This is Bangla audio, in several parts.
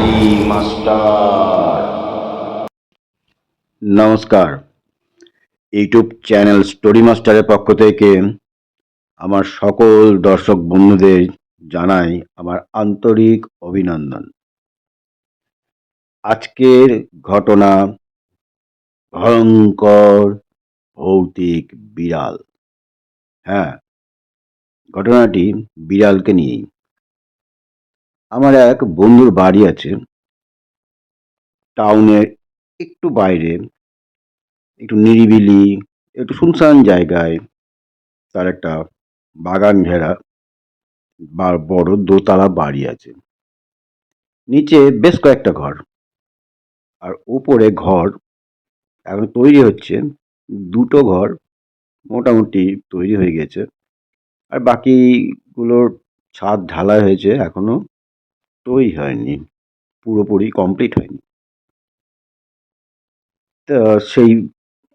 Story master. নমস্কার, ইউটিউব চ্যানেল স্টোরি মাস্টারের পক্ষ থেকে আমার সকল দর্শক বন্ধুদের জানাই আমার আন্তরিক অভিনন্দন। আজকের ঘটনা ভয়ঙ্কর ভৌতিক বিড়াল। হ্যাঁ, ঘটনাটি বিড়ালকে নিয়েই। আমার এক বন্ধুর বাড়ি আছে টাউনের একটু বাইরে, একটু নিরিবিলি, একটু শুনশান জায়গায়। তার একটা বাগান ঘেরা বা বড় দোতলা বাড়ি আছে। নিচে বেশ কয়েকটা ঘর, আর উপরে ঘর এখন তৈরি হচ্ছে। দুটো ঘর মোটামুটি তৈরি হয়ে গেছে, আর বাকিগুলোর ছাদ ঢালাই হয়েছে, এখনো তৈরি হয়নি, পুরোপুরি কমপ্লিট হয়নি। তা সেই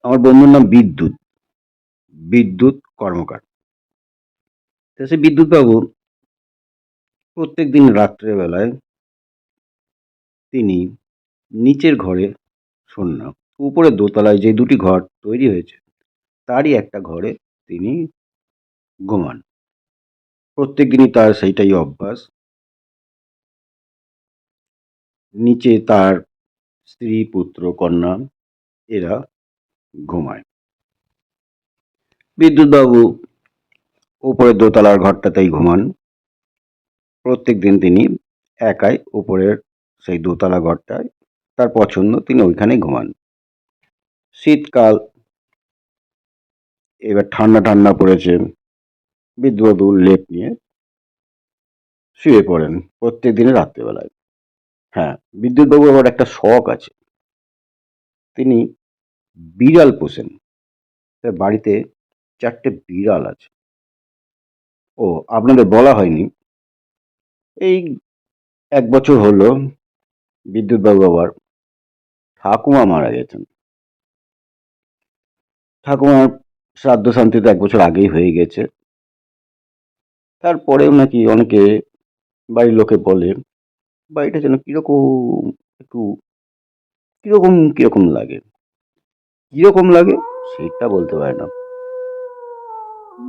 আমার বন্ধুর নাম বিদ্যুৎ, বিদ্যুৎ কর্মকার। তা সেই বিদ্যুৎ বাবু প্রত্যেক দিন রাত্রেবেলায় তিনি নিচের ঘরে শোন না, উপরে দোতলায় যে দুটি ঘর তৈরি হয়েছে তারই একটা ঘরে তিনি ঘুমান। প্রত্যেকদিনই তার সেইটাই অভ্যাস। নিচে তার স্ত্রী, পুত্র, কন্যা এরা ঘুমায়। বিদ্যুৎবাবু উপরের দোতলার ঘরটাতেই ঘুমান। প্রত্যেকদিন তিনি একাই উপরের সেই দোতলা ঘরটায়, তার পছন্দ, তিনি ওইখানেই ঘুমান। শীতকাল, এবার ঠান্ডা ঠান্ডা পড়েছে। বিদ্যুৎবাবু লেপ নিয়ে শুয়ে পড়েন প্রত্যেক দিনের রাত্রেবেলায়। হ্যাঁ, বিদ্যুৎবাবু আবার একটা শখ আছে, তিনি বিড়াল পোষেন। তার বাড়িতে 4টে বিড়াল আছে। ও, আপনাদের বলা হয়নি, এই 1 বছর হলো বিদ্যুৎবাবু আবার ঠাকুমা মারা গেছেন। ঠাকুমার শ্রাদ্ধ শান্তি তো 1 বছর আগেই হয়ে গেছে। তারপরেও নাকি অনেকে, বাড়ির লোকে বলে, বাড়িটা যেন কিরকম, একটু কিরকম কিরকম লাগে। কিরকম লাগে সেটা বলতে পারে না,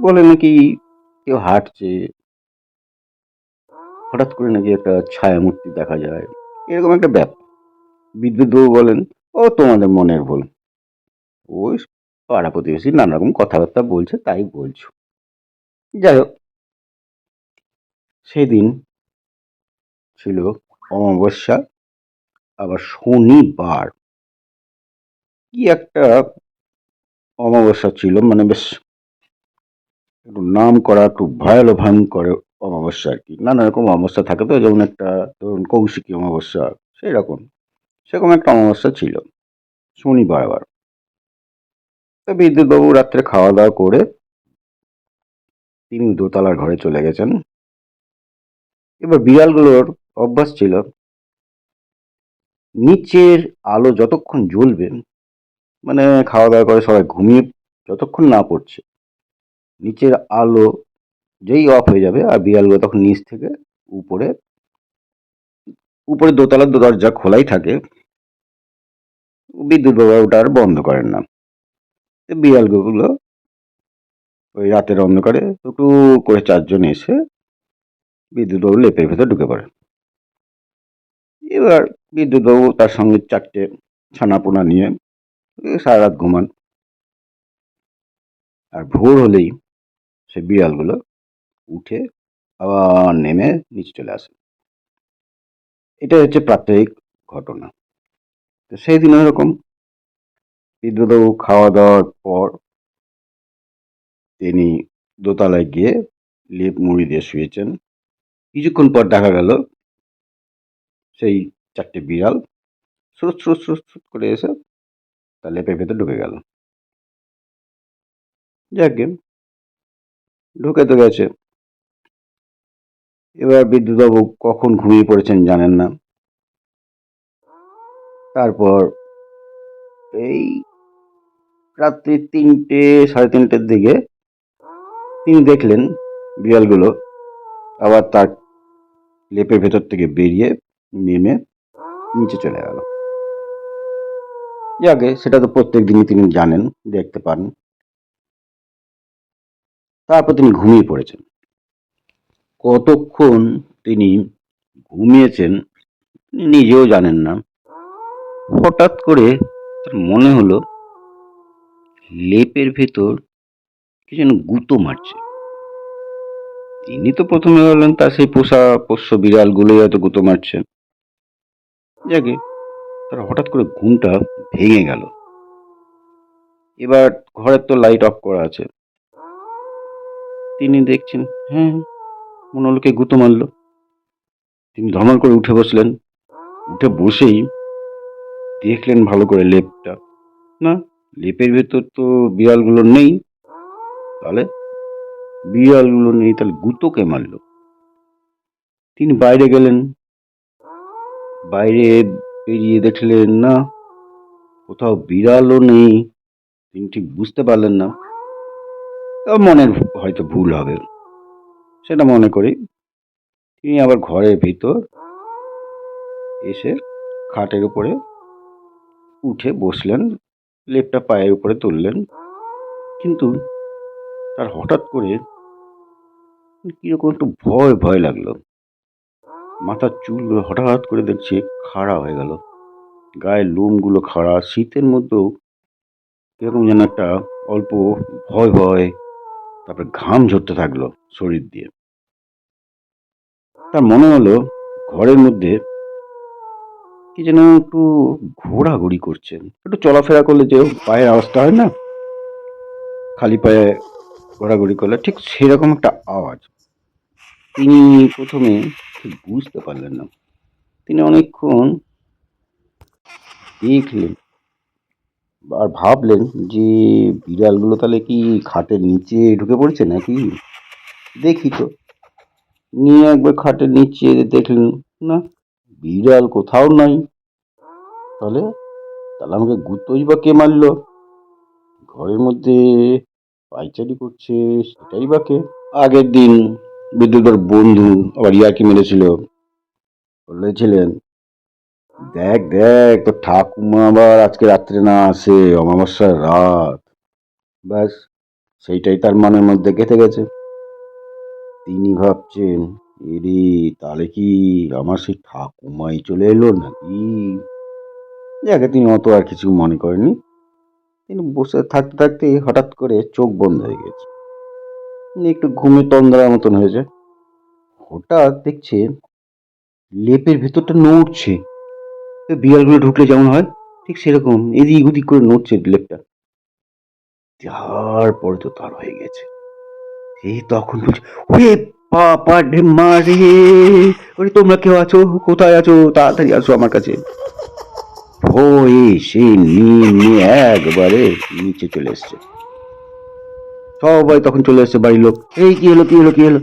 বলে নাকি কেউ হাঁটছে, হঠাৎ করে নাকি একটা ছায়ামূর্তি দেখা যায়, এরকম একটা ব্যাপার। বিদ্যুৎবাবু বলেন, ও তোমাদের মনের ভুল, ওই পাড়া প্রতিবেশী নানা রকম কথাবার্তা বলছে, তাই বলছো। যাই হোক, সেদিন ছিল অমাবস্যা, আবার শনিবার। কি একটা অমাবস্যা ছিল, মানে বেশ একটু নাম করা, একটু ভয়ালো ভয়ঙ্কর অমাবস্যা আর কি। নানা রকম অমাবস্যা থাকে তো, যেমন একটা ধরুন কৌশিকী অমাবস্যা, সেই রকম সেরকম একটা অমাবস্যা ছিল শনিবার আবার। তো বিদ্যুৎবাবু রাত্রে খাওয়া দাওয়া করে তিনি দোতলার ঘরে চলে গেছেন। এবার বিড়ালগুলোর অভ্যাস ছিল, নিচের আলো যতক্ষণ জ্বলবে, মানে খাওয়া দাওয়া করে সবাই ঘুমিয়ে যতক্ষণ না পড়ছে, নিচের আলো যেই অফ হয়ে যাবে, আর বিড়ালগুলো তখন নিচ থেকে উপরে, উপরে দোতলার দরজা খোলাই থাকে, বিদ্যুৎবাবু ওটা আর বন্ধ করেন না। বিড়ালগুলো ওই রাতের অন্ধকারে টুকটু করে 4জন এসে বিদ্যুৎবাবু লেপের ভেতর ঢুকে পড়ে। এবার বিদ্যুৎবাবু তার সঙ্গে 4টে ছানাপোনা নিয়ে সারা রাত ঘুমান। আর ভোর হলেই সে বিড়ালগুলো উঠে আবার নেমে নিচে চলে আসে। এটা হচ্ছে প্রাত্যহিক ঘটনা। তো সেই দিন ওরকম বিদ্যুৎবাবু খাওয়া দাওয়ার পর তিনি দোতলায় গিয়ে লেপ মুড়ি দিয়ে শুয়েছেন। কিছুক্ষণ পর দেখা গেল সেই 4টে বিড়াল স্রুত স্রুত স্রুত স্রুত করে এসে তার লেপের ভেতর ঢুকে গেল। যাকে ঢুকে তো গেছে, এবার বিদ্যুৎবাবু কখন ঘুমিয়ে পড়েছেন জানেন না। তারপর এই রাত্রি 3টে, 3:30টার দিকে তিনি দেখলেন বিড়ালগুলো আবার তার লেপের ভেতর থেকে বেরিয়ে নেমে নিচে চলে গেল। যাকে সেটা তো প্রত্যেক দিনই তিনি জানেন, দেখতে পান। তারপর তিনি ঘুমিয়ে পড়েছেন। কতক্ষণ তিনি ঘুমিয়েছেন নিজেও জানেন না। হঠাৎ করে তার মনে হলো লেপের ভেতর কি যেন গুঁতো মারছে। তিনি তো প্রথমে ভাবলেন তার সেই পোষ্য বিড়ালগুলোই হয়তো গুঁতো মারছে। যাকে তার হঠাৎ করে ঘুমটা ভেঙে গেল। এবার ঘরের তো লাইট অফ করা আছে। তিনি দেখছেন, হ্যাঁ, মনে হলো কে গুঁতো মারলো। তিনি ধমল করে উঠে বসলেন। উঠে বসেই দেখলেন ভালো করে লেপটা। না, লেপের ভেতর তো বিড়ালগুলো নেই। তাহলে বিড়ালগুলো নেই, তাহলে গুঁতো কে মারলো? তিনি বাইরে গেলেন। বাইরে বেরিয়ে দেখলেন না, কোথাও বিড়ালও নেই। তিনি ঠিক বুঝতে পারলেন না। মনের হয়তো ভুল হবে, সেটা মনে করি তিনি আবার ঘরের ভিতর এসে খাটের উপরে উঠে বসলেন, লেপটা পায়ের উপরে তুললেন। কিন্তু তার হঠাৎ করে কিরকম একটু ভয় ভয় লাগলো। মাথার চুলগুলো হঠাৎ করে দেখছে খাড়া হয়ে গেল, গায়ের লোমগুলো খাড়া। শীতের মধ্যেও কিরকম যেন একটা অল্প ভয় ভয়, তারপরে ঘাম ঝরতে থাকলো শরীর দিয়ে। তার মনে হলো ঘরের মধ্যে কি যেন একটু ঘোরাঘুরি করছে। একটু চলাফেরা করলে যে পায়ের আওয়াজটা হয় না, খালি পায়ে ঘোরাঘুরি করলে ঠিক সেরকম একটা আওয়াজ। তিনি প্রথমে ঠিক বুঝতে পারলেন না। তিনি অনেকক্ষণ দেখলেন আর ভাবলেন যে বিড়ালগুলো তাহলে কি খাটের নিচে ঢুকে পড়ছে নাকি, দেখি তো। নিয়ে একবার খাটের নিচে দেখলেন, না, বিড়াল কোথাও নাই। তাহলে তাহলে আমাকে গুঁতোই বা কে মারলো? ঘরের মধ্যে পায়চারি করছে সেটাই বা কে? আগের দিন বিদ্যুতের বন্ধু আবার ইয়ার্কি মেরেছিল, বলেছিলেন, দেখ দেখ তোর ঠাকুমা আবার আজকে রাত্রে না আসে, অমাবস্যার রাত। ব্যাস, সেইটাই তার মনের মধ্যে গেঁথে গেছে। তিনি ভাবছেন, এরে তাহলে কি আমার সেই ঠাকুমাই চলে এলো নাকি? যাকে তিনি অত আর কিছু মনে করেননি। তিনি বসে থাকতে থাকতে হঠাৎ করে চোখ বন্ধ হয়ে গেছে। একটু ঘুমে তন্দ্রার মতন হয়েছে। হঠাৎ দেখছে লেপের ভেতরটা নড়ছে। বিড়ালগুলো ঢুকলে যেমন হয় ঠিক সেরকম এদিক ওদিক করে নড়ছে লেপটা। তারপরে তো তার হয়ে গেছে। এই তখন বলছে, ওরে বাবা রে মারে, ওরে তোমরা কেউ আছো? কোথায় আছো? তাড়াতাড়ি আসো আমার কাছে। ভয়ে সে নিয়ে একবারে নিচে চলে এসছে। সবাই তখন চলে এসছে, বাড়ির লোক, এই কি হলো কি হলো কি হলো?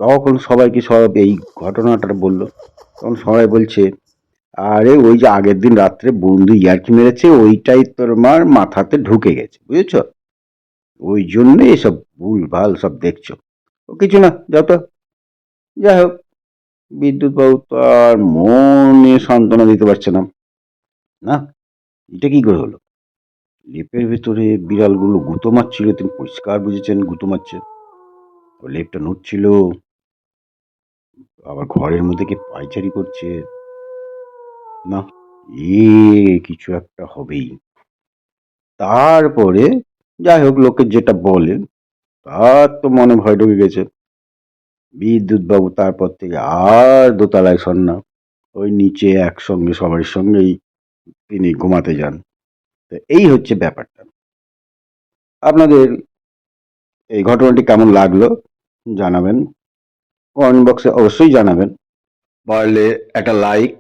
তখন সবাইকে সব এই ঘটনাটা বললো। তখন সবাই বলছে, আরে ওই যে আগের দিন রাত্রে বন্ধু ইয়ার্কি মেরেছে, ওইটাই তোর মার মাথাতে ঢুকে গেছে, বুঝেছ? ওই জন্য এসব ভুল ভাল সব দেখছো। ও কিছু না, যাও তো। যাই হোক, বিদ্যুৎ বাবু তো আর মনে সান্ত্বনা দিতে পারছে না। না, এটা কি করে হলো? লেপের ভেতরে বিড়ালগুলো গুঁতো মারছিল, তিনি পরিষ্কার বুঝেছেন গুঁতো মারছে। লেপটা নড়ছিল, আবার ঘরের মধ্যে কি পায়চারি করছে। না, এ কিছু একটা হবেই। তারপরে যাই হোক, লোকে যেটা বলে তার তো মনে ভয় ঢুকে গেছে। বিদ্যুৎ বাবু তারপর থেকে আর দোতলায় শোন না, ওই নিচে একসঙ্গে সবার সঙ্গেই তিনি ঘুমাতে যান। তো এই হচ্ছে ব্যাপারটা। আপনাদের এই ঘটনাটি কেমন লাগলো জানাবেন, কমেন্ট বক্সে অবশ্যই জানাবেন। পারলে একটা লাইক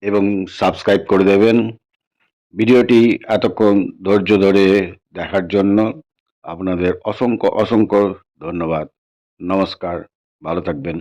এবং সাবস্ক্রাইব করে দেবেন। ভিডিওটি এতক্ষণ ধৈর্য ধরে দেখার জন্য আপনাদের অসংখ্য অসংখ্য ধন্যবাদ। নমস্কার, ভালো থাকবেন।